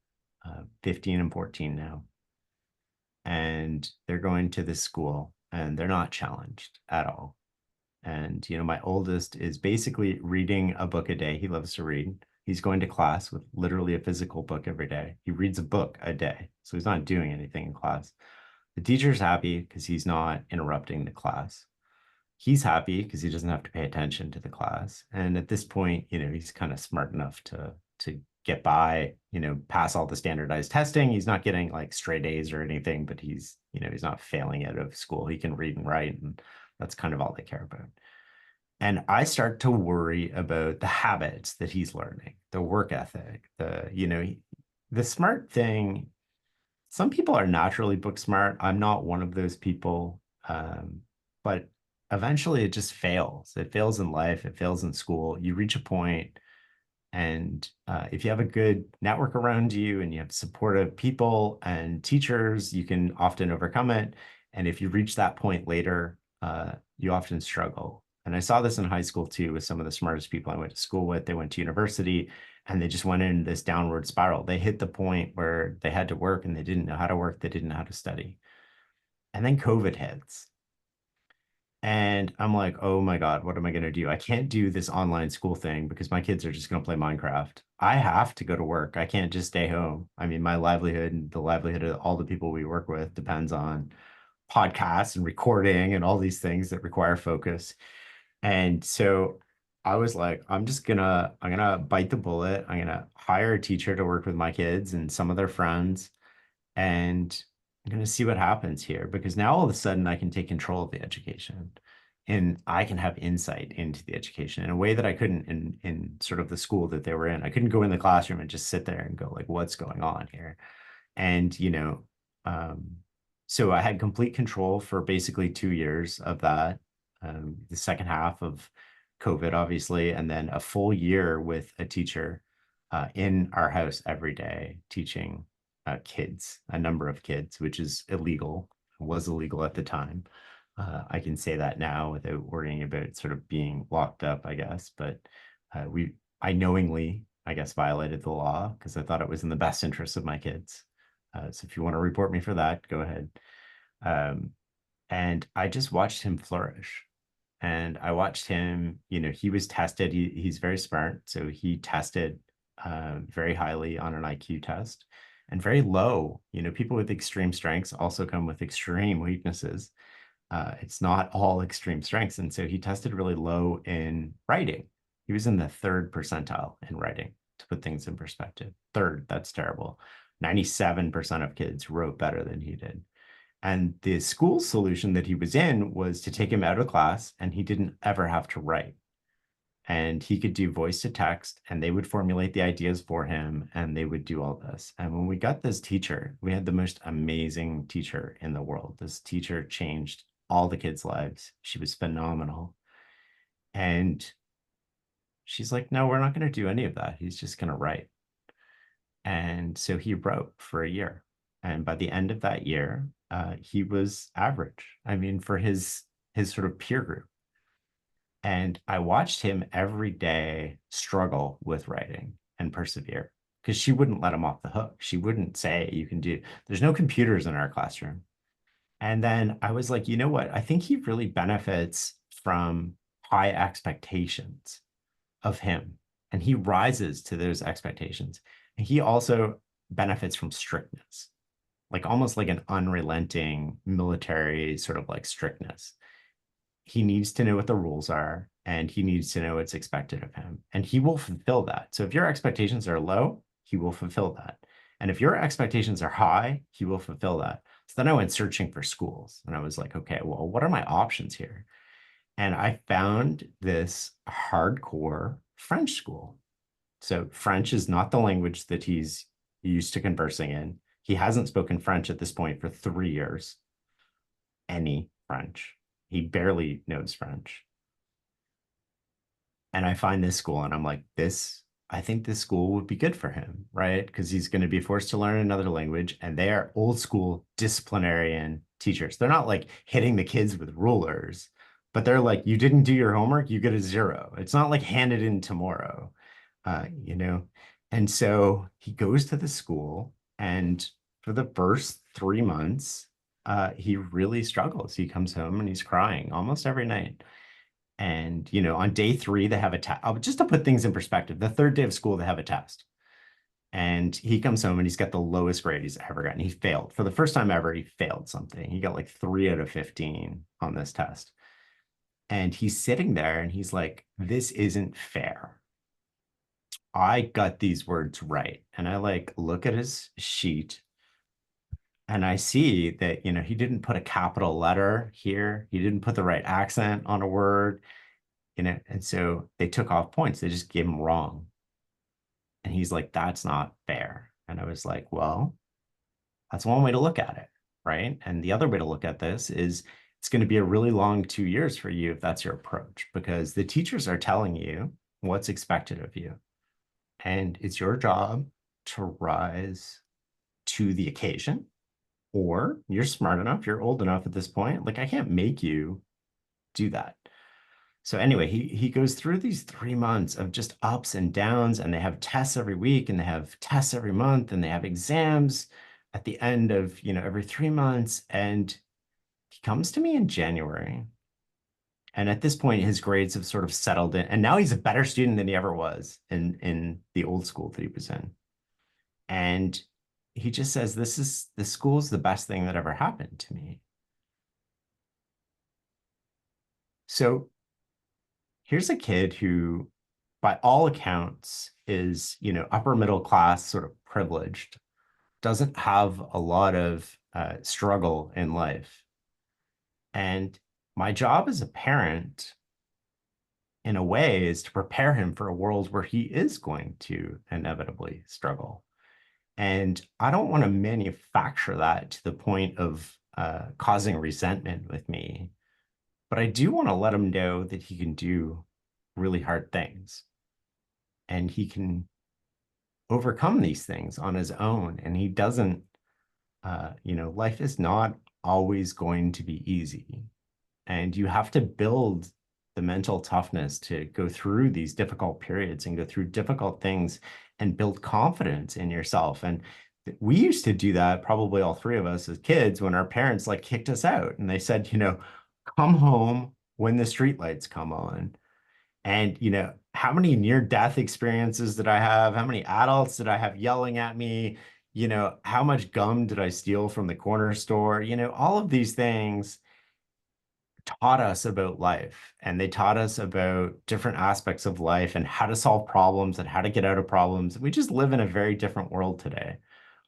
15 and 14 now. And they're going to this school and they're not challenged at all. And, my oldest is basically reading a book a day. He loves to read. He's going to class with literally a physical book every day. He reads a book a day. So he's not doing anything in class. The teacher's happy because he's not interrupting the class. He's happy because he doesn't have to pay attention to the class. And at this point, he's kind of smart enough to get by, pass all the standardized testing. He's not getting like straight A's or anything, but he's not failing out of school. He can read and write, and that's kind of all they care about. And I start to worry about the habits that he's learning, the work ethic, the smart thing. Some people are naturally book smart. I'm not one of those people. But eventually it just fails. It fails in life. It fails in school. You reach a point, and if you have a good network around you and you have supportive people and teachers, you can often overcome it. And if you reach that point later, you often struggle. And I saw this in high school too with some of the smartest people I went to school with. They went to university and they just went in this downward spiral. They hit the point where they had to work and they didn't know how to work. They didn't know how to study. And then COVID hits. And I'm like, oh my God, what am I going to do? I can't do this online school thing because my kids are just going to play Minecraft. I have to go to work. I can't just stay home. I mean, my livelihood and the livelihood of all the people we work with depends on podcasts and recording and all these things that require focus. And so I was like, I'm gonna bite the bullet. I'm gonna hire a teacher to work with my kids and some of their friends, and I'm going to see what happens here, because now all of a sudden I can take control of the education and I can have insight into the education in a way that I couldn't in sort of the school that they were in. I couldn't go in the classroom and just sit there and go like, what's going on here? And, so I had complete control for basically 2 years of that, the second half of COVID, obviously, and then a full year with a teacher in our house every day teaching kids, a number of kids, which is illegal, was illegal at the time. I can say that now without worrying about sort of being locked up, I guess. But I knowingly, I guess, violated the law because I thought it was in the best interest of my kids. So if you want to report me for that, go ahead. And I just watched him flourish. And I watched him, he was tested. He's very smart. So he tested very highly on an IQ test and very low. People with extreme strengths also come with extreme weaknesses. It's not all extreme strengths. And so he tested really low in writing. He was in the third percentile in writing, to put things in perspective. Third, that's terrible. 97% of kids wrote better than he did. And the school solution that he was in was to take him out of class and he didn't ever have to write. And he could do voice to text and they would formulate the ideas for him and they would do all this. And when we got this teacher, we had the most amazing teacher in the world. This teacher changed all the kids' lives. She was phenomenal. And she's like, no, we're not going to do any of that. He's just going to write. And so he wrote for a year. And by the end of that year, he was average. I mean, for his sort of peer group. And I watched him every day struggle with writing and persevere because she wouldn't let him off the hook. She wouldn't say, you can do, there's no computers in our classroom. And then I was like, you know what? I think he really benefits from high expectations of him. And he rises to those expectations. And he also benefits from strictness, like almost like an unrelenting military sort of like strictness. He needs to know what the rules are and he needs to know what's expected of him. And he will fulfill that. So if your expectations are low, he will fulfill that. And if your expectations are high, he will fulfill that. So then I went searching for schools and I was like, okay, well, what are my options here? And I found this hardcore French school. So French is not the language that he's used to conversing in. He hasn't spoken French at this point for 3 years, any French. He barely knows French. And I find this school and I'm like, I think this school would be good for him, right? Because he's going to be forced to learn another language and they are old school disciplinarian teachers. They're not like hitting the kids with rulers, but they're like, you didn't do your homework, you get a 0. It's not like hand it in tomorrow, you know? And so he goes to the school and for the first 3 months, he really struggles. He comes home and he's crying almost every night. And, on day 3, they have a test. Just to put things in perspective, the 3rd day of school, they have a test. And he comes home and he's got the lowest grade he's ever gotten. He failed. For the first time ever, he failed something. He got like 3 out of 15 on this test. And he's sitting there and he's like, this isn't fair. I got these words right. And I like look at his sheet and I see that, he didn't put a capital letter here. He didn't put the right accent on a word, and so they took off points. They just gave him wrong. And he's like, that's not fair. And I was like, well, that's one way to look at it, right? And the other way to look at this is it's going to be a really long 2 years for you if that's your approach, because the teachers are telling you what's expected of you. And it's your job to rise to the occasion. Or you're smart enough, you're old enough at this point. Like, I can't make you do that. So anyway, he goes through these 3 months of just ups and downs, and they have tests every week, and they have tests every month, and they have exams at the end of, every 3 months. And he comes to me in January. And at this point, his grades have sort of settled in. And now he's a better student than he ever was in the old school that he was in. And he just says, the school is the best thing that ever happened to me. So here's a kid who, by all accounts, is, upper middle class, sort of privileged, doesn't have a lot of struggle in life. And my job as a parent, in a way, is to prepare him for a world where he is going to inevitably struggle. And I don't want to manufacture that to the point of causing resentment with me. But I do want to let him know that he can do really hard things. And he can overcome these things on his own. And he doesn't, life is not always going to be easy. And you have to build the mental toughness to go through these difficult periods and go through difficult things and build confidence in yourself. And we used to do that, probably all 3 of us as kids, when our parents like kicked us out and they said, come home when the streetlights come on. And, how many near-death experiences did I have? How many adults did I have yelling at me? How much gum did I steal from the corner store? All of these things taught us about life, and they taught us about different aspects of life and how to solve problems and how to get out of problems. We just live in a very different world today.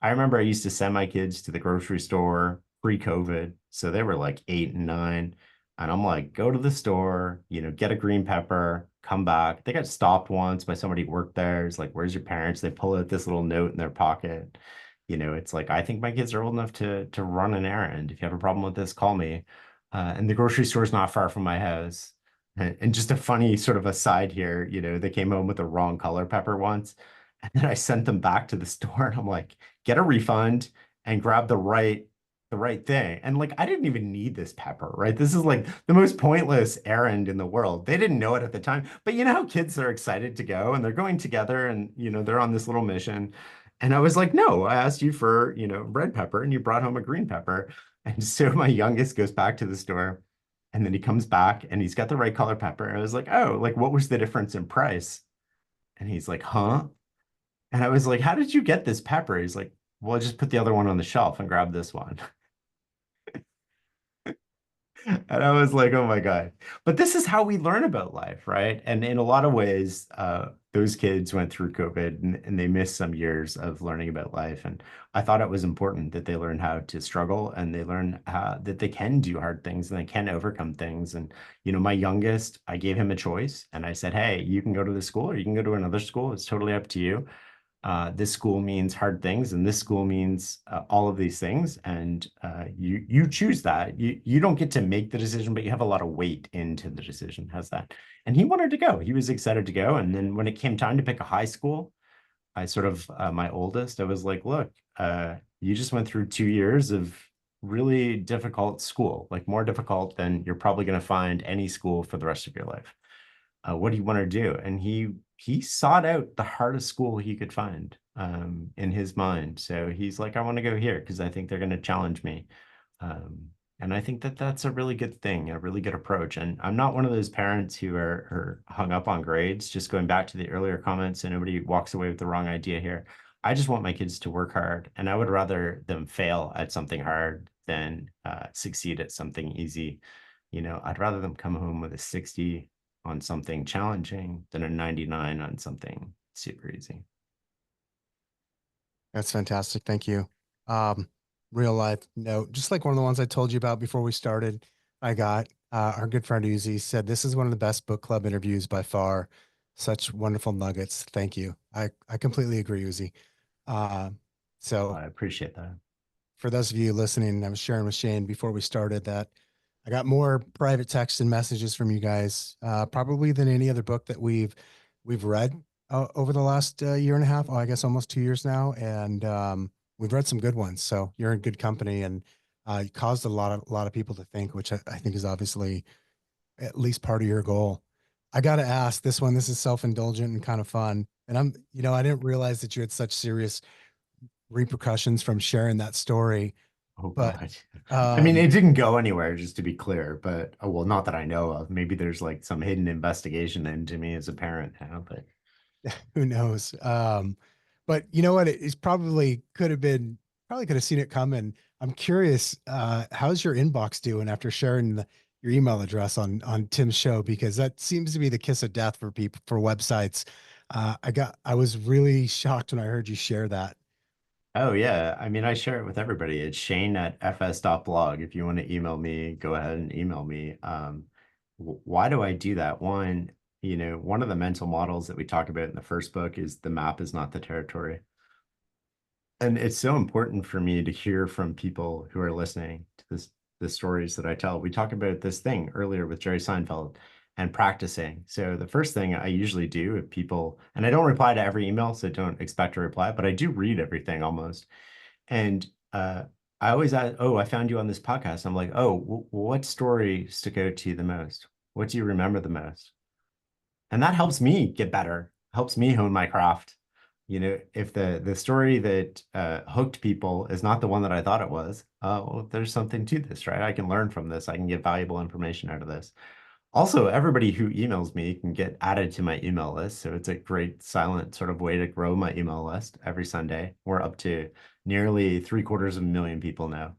I remember I used to send my kids to the grocery store pre-COVID. So they were like 8 and 9. And I'm like, go to the store, get a green pepper, come back. They got stopped once by somebody who worked there. It's like, where's your parents? They pull out this little note in their pocket. It's like, I think my kids are old enough to run an errand. If you have a problem with this, call me. And the grocery store is not far from my house. And just a funny sort of aside here, they came home with the wrong color pepper once. And then I sent them back to the store and I'm like, get a refund and grab the right thing. And like, I didn't even need this pepper, right? This is like the most pointless errand in the world. They didn't know it at the time, but you know how kids are excited to go and they're going together and, they're on this little mission. And I was like, no, I asked you for, red pepper and you brought home a green pepper. And so my youngest goes back to the store and then he comes back and he's got the right color pepper. I was like, oh, like what was the difference in price? And he's like, huh? And I was like, how did you get this pepper? He's like, well, I just put the other one on the shelf and grab this one. And I was like, oh my God. But this is how we learn about life, right? And in a lot of ways, those kids went through COVID and they missed some years of learning about life. And I thought it was important that they learn how to struggle and they learn that they can do hard things and they can overcome things. And, my youngest, I gave him a choice and I said, hey, you can go to this school or you can go to another school. It's totally up to you. This school means hard things and this school means all of these things, and you choose that. You don't get to make the decision, but you have a lot of weight into the decision. How's that? And he wanted to go. He was excited to go. And then when it came time to pick a high school, I sort of my oldest, I was like, look, you just went through 2 years of really difficult school, like more difficult than you're probably going to find any school for the rest of your life. What do you want to do? And he sought out the hardest school he could find in his mind. So he's like, I want to go here because I think they're going to challenge me. And I think that that's a really good thing, a really good approach. And I'm not one of those parents who are hung up on grades. Just going back to the earlier comments, so nobody walks away with the wrong idea here. I just want my kids to work hard, and I would rather them fail at something hard than succeed at something easy. I'd rather them come home with a 60 on something challenging than a 99 on something super easy. That's fantastic. Thank you. Um, Real life note, just like one of the ones I told you about before we started, I got our good friend Uzi said, this is one of the best book club interviews by far. Such wonderful nuggets. Thank you. I completely agree, Uzi. Uh, so I appreciate that. for those of you listening, I was sharing with Shane before we started that I got more private text and messages from you guys, probably than any other book that we've read over the last year and a half. Oh, I guess almost 2 years now, and we've read some good ones. So you're in good company, and you caused a lot of people to think, which I think is obviously at least part of your goal. I got to ask this one. This is self-indulgent and kind of fun, and I didn't realize that you had such serious repercussions from sharing that story, Oh but God. I mean, um, it didn't go anywhere, just to be clear, but well, not that I know of. Maybe there's like some hidden investigation into me as a parent now, but who knows? But you know what? It's probably could have seen it coming. I'm curious, how's your inbox doing after sharing your email address on Tim's show? Because that seems to be the kiss of death for people for websites. I was really shocked when I heard you share that. oh yeah. I mean, I share it with everybody. It's shane@fs.blog. If you want to email me, go ahead and email me. Why do I do that? One, one of the mental models that we talk about in the first book is the map is not the territory. And it's so important for me to hear from people who are listening to the stories that I tell. We talked about this thing earlier with Jerry Seinfeld and practicing. So the first thing I usually do if people, and I don't reply to every email, so don't expect a reply, but I do read everything almost. And I always ask, oh, I found you on this podcast. I'm like, oh, what story stuck out to you the most? What do you remember the most? And that helps me get better, helps me hone my craft. If the story that hooked people is not the one that I thought it was, well, there's something to this, right? I can learn from this. I can get valuable information out of this. Also, everybody who emails me can get added to my email list. So it's a great silent sort of way to grow my email list every Sunday. We're up to nearly 750,000 people now.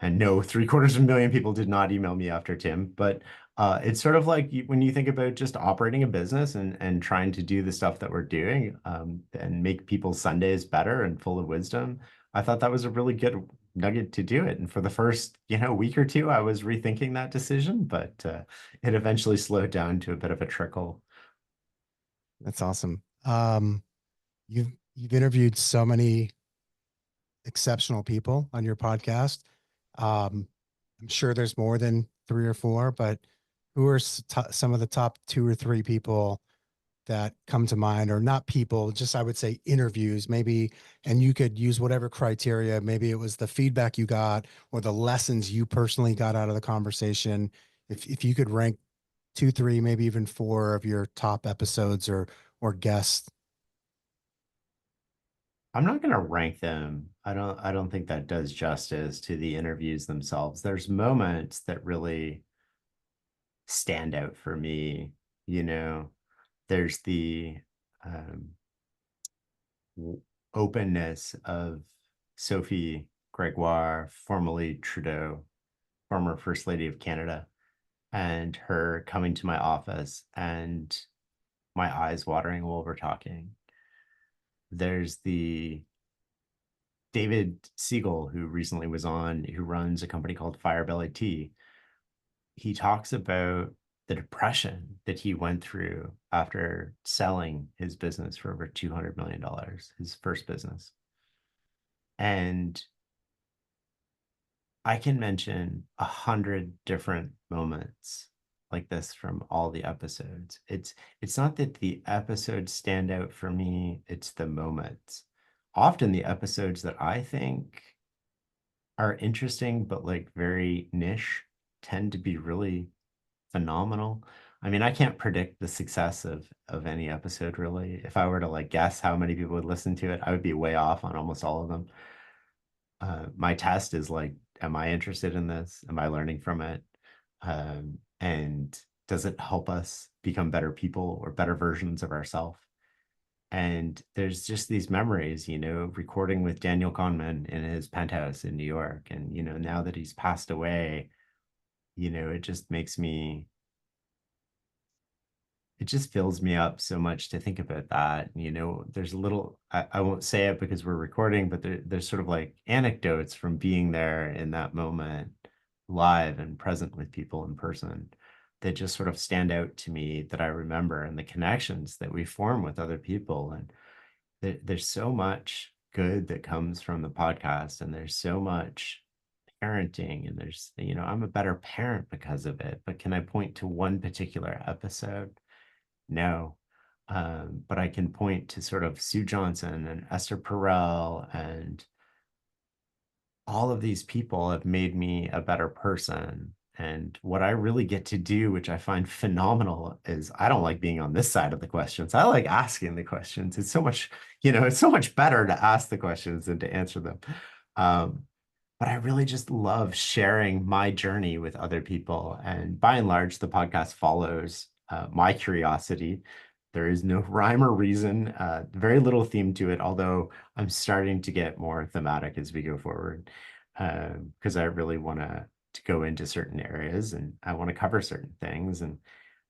And no, 750,000 people did not email me after Tim, but it's sort of like when you think about just operating a business and trying to do the stuff that we're doing and make people's Sundays better and full of wisdom. I thought that was a really good nugget to do it. And for the first, week or two, I was rethinking that decision, but it eventually slowed down to a bit of a trickle. That's awesome. You've interviewed so many exceptional people on your podcast. I'm sure there's more than three or four, but who are some of the top two or three people that come to mind, or not people, just I would say interviews, maybe, and you could use whatever criteria. Maybe it was the feedback you got or the lessons you personally got out of the conversation. If you could rank two, three, maybe even four of your top episodes or guests. I'm not going to rank them. I don't think that does justice to the interviews themselves. There's moments that really stand out for me, you know. There's the um, openness of Sophie Gregoire, formerly Trudeau, former First Lady of Canada, and her coming to my office and my eyes watering while we're talking. There's the David Siegel, who recently was on, who runs a company called Firebelly Tea. He talks about the depression that he went through after selling his business for over $200 million, his first business. And I can mention 100 different moments like this from all the episodes. It's not that the episodes stand out for me, it's the moments. Often the episodes that I think are interesting but like very niche tend to be really phenomenal. I mean, I can't predict the success of any episode really. If I were to like guess how many people would listen to it, I would be way off on almost all of them. My test is like, am I interested in this? Am I learning from it? And does it help us become better people or better versions of ourselves? And there's just these memories, recording with Daniel Kahneman in his penthouse in New York. And, now that he's passed away, it just makes me, it just fills me up so much to think about that. There's a little, I won't say it because we're recording, but there's sort of like anecdotes from being there in that moment, live and present with people in person, that just sort of stand out to me that I remember, and the connections that we form with other people. And there's so much good that comes from the podcast, and there's so much parenting, and there's, I'm a better parent because of it. But can I point to one particular episode? No. But I can point to sort of Sue Johnson and Esther Perel, and all of these people have made me a better person. And what I really get to do, which I find phenomenal, is I don't like being on this side of the questions. I like asking the questions. It's so much, it's so much better to ask the questions than to answer them. But I really just love sharing my journey with other people. And by and large, the podcast follows my curiosity. There is no rhyme or reason, very little theme to it, although I'm starting to get more thematic as we go forward, because I really want to go into certain areas and I want to cover certain things. And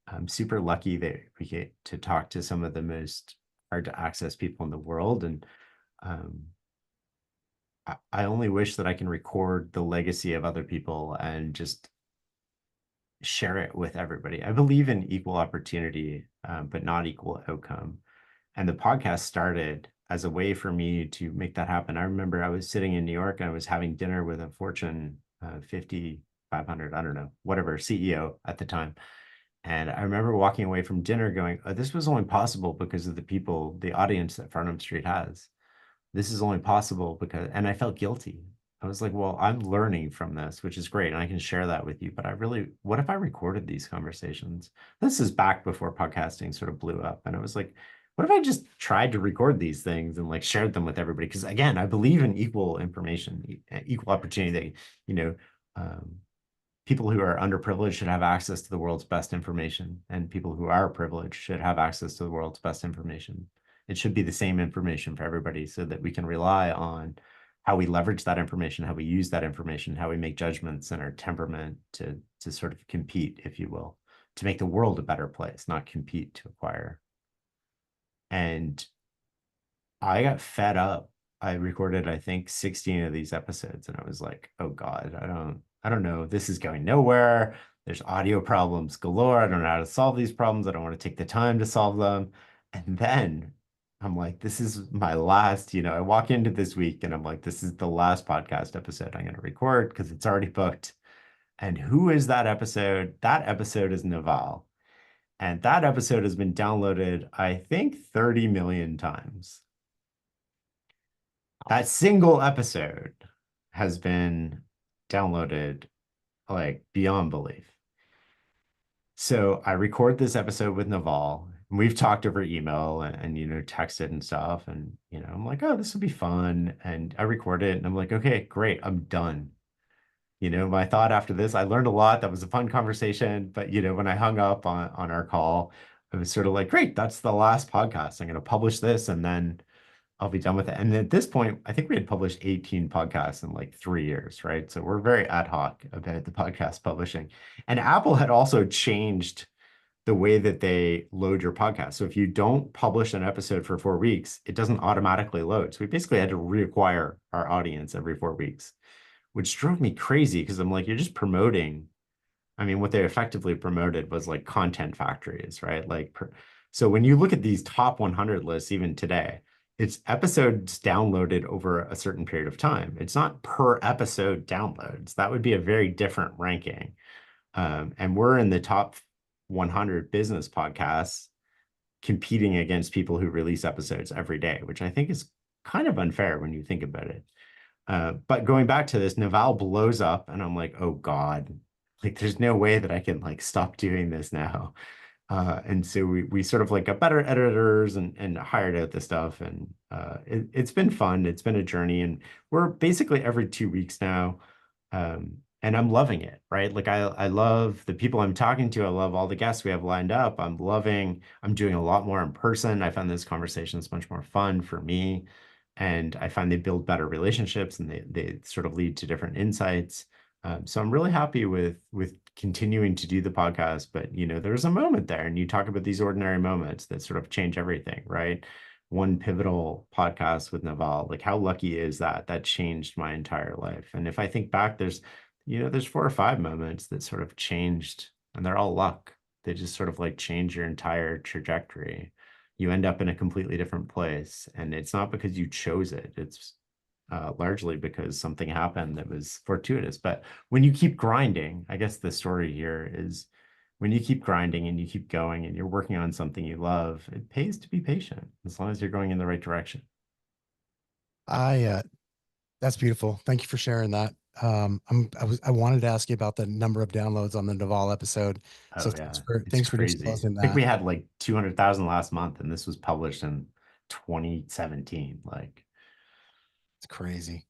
I'm super lucky that we get to talk to some of the most hard to access people in the world. And um, I only wish that I can record the legacy of other people and just share it with everybody. I believe in equal opportunity, but not equal outcome. And the podcast started as a way for me to make that happen. I remember I was sitting in New York and I was having dinner with a Fortune 50, 500, I don't know, whatever, CEO at the time. And I remember walking away from dinner going, oh, this was only possible because of the people, the audience that Farnham Street has. This is only possible because, and I felt guilty. I was like, well, I'm learning from this, which is great. And I can share that with you. But what if I recorded these conversations? This is back before podcasting sort of blew up. And I was like, what if I just tried to record these things and like shared them with everybody? Because again, I believe in equal information, equal opportunity, um, people who are underprivileged should have access to the world's best information, and people who are privileged should have access to the world's best information. It should be the same information for everybody so that we can rely on how we leverage that information, how we use that information, how we make judgments and our temperament to sort of compete, if you will, to make the world a better place, not compete to acquire. And I got fed up. I recorded, I think, 16 of these episodes, and I was like, oh God, I don't know. This is going nowhere. There's audio problems galore. I don't know how to solve these problems. I don't want to take the time to solve them. And then I'm like, this is my last, I walk into this week and I'm like, this is the last podcast episode I'm going to record because it's already booked. And who is that episode? That episode is Naval. And that episode has been downloaded, I think, 30 million times. That single episode has been downloaded like beyond belief. So I record this episode with Naval. And we've talked over email and texted and stuff. And I'm like, oh, this will be fun. And I record it and I'm like, okay, great, I'm done. My thought after this, I learned a lot. That was a fun conversation. But when I hung up on our call, I was sort of like, great, that's the last podcast. I'm going to publish this and then I'll be done with it. And at this point, I think we had published 18 podcasts in like 3 years, right? So we're very ad hoc about the podcast publishing. And Apple had also changed the way that they load your podcast. So if you don't publish an episode for 4 weeks, it doesn't automatically load. So we basically had to reacquire our audience every 4 weeks, which drove me crazy because I'm like, you're just promoting. I mean, what they effectively promoted was like content factories, right? So when you look at these top 100 lists, even today, it's episodes downloaded over a certain period of time. It's not per episode downloads. That would be a very different ranking. And we're in the top 100 business podcasts competing against people who release episodes every day, which I think is kind of unfair when you think about it. But going back to this, Naval blows up and I'm like, oh God, like there's no way that I can like stop doing this now. And so we sort of like got better editors and hired out the stuff. And it's been fun. It's been a journey. And we're basically every 2 weeks now. And I'm loving it, right? Like I love the people I'm talking to. I love all the guests we have lined up. I'm doing a lot more in person. I found this conversation is much more fun for me. And I find they build better relationships and they sort of lead to different insights. So I'm really happy with continuing to do the podcast, but there's a moment there, and you talk about these ordinary moments that sort of change everything, right? One pivotal podcast with Naval, like how lucky is that? That changed my entire life. And if I think back, there's 4 or 5 moments that sort of changed, and they're all luck. They just sort of like change your entire trajectory. You end up in a completely different place, and it's not because you chose it. It's largely because something happened that was fortuitous. But when you keep grinding, I guess the story here is when you keep grinding and you keep going and you're working on something you love, it pays to be patient as long as you're going in the right direction. That's beautiful. Thank you for sharing that. I wanted to ask you about the number of downloads on the Naval episode. So Oh yeah, it's thanks for crazy. disclosing I think that. we had like 200,000 last month, and this was published in 2017. Like, It's crazy.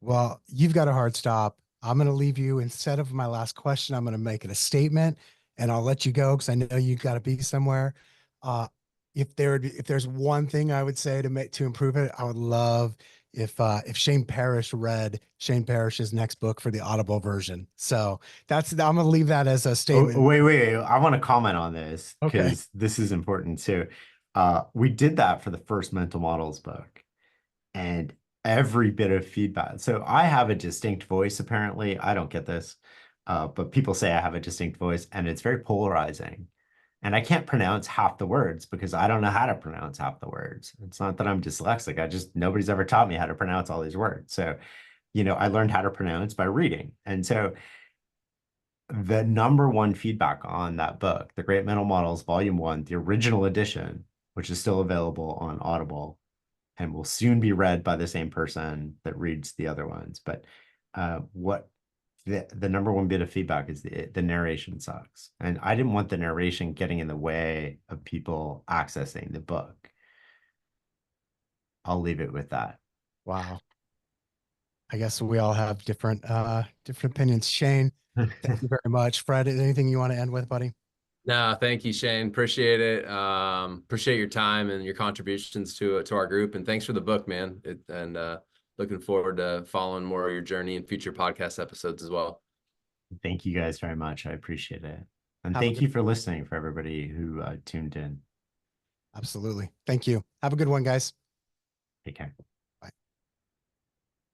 Well, you've got a hard stop. I'm going to leave you instead of my last question. I'm going to make it a statement and I'll let you go because I know you've got to be somewhere. If there's one thing I would say to improve it, I would love if Shane Parrish read Shane Parrish's next book for the Audible version. So I'm going to leave that as a statement. wait. I want to comment on this Okay. because this is important too. We did that for the first Mental Models book, and every bit of feedback. So I have a distinct voice, apparently. I don't get this, but people say I have a distinct voice, and it's very polarizing. And I can't pronounce half the words because I don't know how to pronounce half the words. It's not that I'm dyslexic. Nobody's ever taught me how to pronounce all these words. So, I learned how to pronounce by reading. And so the number one feedback on that book, The Great Mental Models, Volume 1, the original edition, which is still available on Audible and will soon be read by the same person that reads the other ones. But what the number one bit of feedback is the narration sucks. And I didn't want the narration getting in the way of people accessing the book. I'll leave it with that. Wow. I guess we all have different opinions. Shane, thank you very much. Fred, anything you want to end with, buddy? No, thank you, Shane. Appreciate it. Appreciate your time and your contributions to our group. And thanks for the book, man. Looking forward to following more of your journey and future podcast episodes as well. Thank you guys very much. I appreciate it. And Have a thank good, you for listening, for everybody who tuned in. absolutely. Thank you. Have a good one, guys. Take care.